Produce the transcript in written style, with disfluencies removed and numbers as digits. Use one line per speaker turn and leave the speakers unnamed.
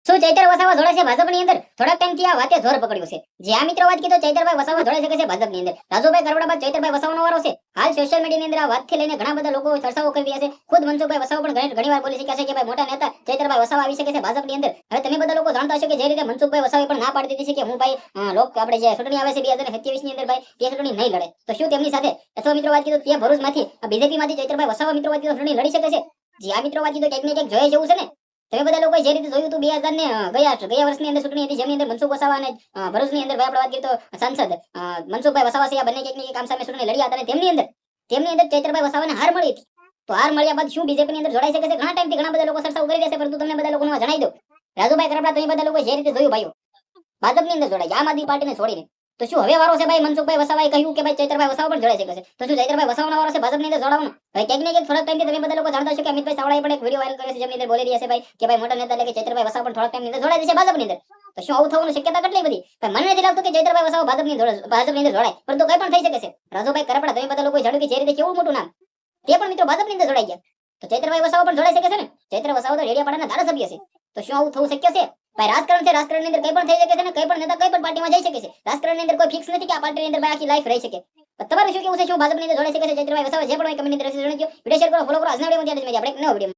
શું ચૈતર વસાવા જોડાશે ભાજપની અંદર? થોડાક ટાઈમથી આ વાતે જોર પકડ્યું છે. જે આ મિત્રો વાત કીધો ચૈતરભાઈ વસાવા જોડાઈ શકે છે ભાજપની અંદર. રાજુભાઈ કરવડા બાદ ચૈતરભાઈ વસાવાનો વારો છે. હાલ સોશિયલ મીડિયાની અંદર આ વાતથી લઈને ઘણા બધા લોકો ચર્ચાઓ કરી રહ્યા છે. ખુદ મનસુખભાઈ વસાવા પણ ઘણીવાર બોલી શક્યા છે કે ભાઈ મોટા નેતા ચૈતરભાઈ વસાવા આવી શકે છે ભાજપની અંદર. હવે તમે બધા લોકો જાણતા હશો કે જે રીતે મનસુખભાઈ વસાવાએ પણ ના પાડી દીધી છે કે હું ભાઈ આપણે જે ચૂંટણી આવે છે 2027 ની અંદર ભાઈ તે ચૂંટણી નહીં લડે. તો શું તેમની સાથે અથવા મિત્રો વાત કીધું તે ભરૂચમાંથી બીજેપી માંથી ચૈતરભાઈ વસાવા મિત્રો વાત કીધું ચૂંટણી લડી શકે છે? જે આ મિત્રો વાત કીધું ક્યાંક ને ક્યાંક જોઈએ જેવું છે ને. તમે બધા લોકોએ જે રીતે જોયું હતું 2000 ને ગયા વર્ષની અંદર ચૂંટણી હતી જેની અંદર મનસુખ વસાવા અને ભરૂચની અંદર ભાઈ આપણે વાત કરીએ તો સાંસદ મનસુખભાઈ વસાવા છે આ બંને ક્યાંક ને ક્યાંક કામ સામે ચૂંટણી લડ્યા હતા અને તેમની અંદર ચૈતરભાઈ વસાવાને હાર મળી હતી. તો હાર મળ્યા બાદ શું બીજેપીની અંદર જોડાઈ શકે છે? ઘણા ટાઈમથી ઘણા બધા લોકો ચર્ચાઓ કરી રહ્યા છે, પરંતુ તમને બધા લોકોને જણાવી દઉં, રાજુભાઈ કરપડા તમે બધા લોકોએ જે રીતે જોયું ભાઈઓ ભાજપની અંદર જોડાય આમ આદમી પાર્ટીને છોડીને. તો શું હવે વારો છે ભાઈ મનસુખભાઈ વસાવાએ કહ્યું કે ભાઈ ચૈતરભાઈ વસાવા પણ જોડાઈ શકે છે? તો શું ચૈતરભાઈ વસાવાનો વારો છે ભાજપની અંદર જોડાવાનો? હવે ક્યાંક ને ક્યાંક થોડાક ટાઈમથી તમે બધા લોકો જાણતા હશો કે અમિતભાઈ ચાવડાએ પણ એક વિડીયો વાયરલ કર્યો છે જેની અંદર બોલી રહ્યા છે ભાઈ કે ભાઈ મોટા નેતા એટલે કે ચૈતરભાઈ વસાવા પણ થોડાક ટાઈમની અંદર જોડાઈ જશે ભાજપની અંદર. તો શું આવું થવાની શક્યતા કેટલી બધી? પણ મને નથી લાગતું કે ચૈતરભાઈ વસાવા ભાજપની અંદર જોડાય, પરંતુ કંઈ પણ થઈ શકે છે. રાજુભાઈ કરપડા તમે બધા લોકો જાણ્યું કે જે રીતે કેવું મોટું નામ તે પણ મિત્રો ભાજપની અંદર જોડાઈ ગયા. તો ચૈતરભાઈ વસાવા પણ જોડાઈ શકે છે ને? ચૈત્ર વસાવા તો ડેડિયાપાડાના ધારાસભ્ય છે. તો શું આવું થવું શક્ય છે? ભાઈ રાજકારણ છે, રાજકારણની અંદર કંઈ પણ થઈ શકે છે ને કંઈ પણ નેતા કંઈ પણ પાર્ટીમાં જઈ શકે છે. રાજકારણની અંદર કોઈ ફિક્સ નથી કે આ પાર્ટીની અંદર આખી લાઈફ રહી શકે. તમારું શું કેવું છે? શું ભાજપની અંદર જોડાઈ શકે છે ચૈતરભાઈ વસાવા? જે પણ કમેન્ટ ની અંદર જણાવજો. વિડિયો શેર કરો, ફોલો કરો. આજના વિડિયોમાં ત્યાં જ મળીએ આપણે એક નવા વિડિયોમાં.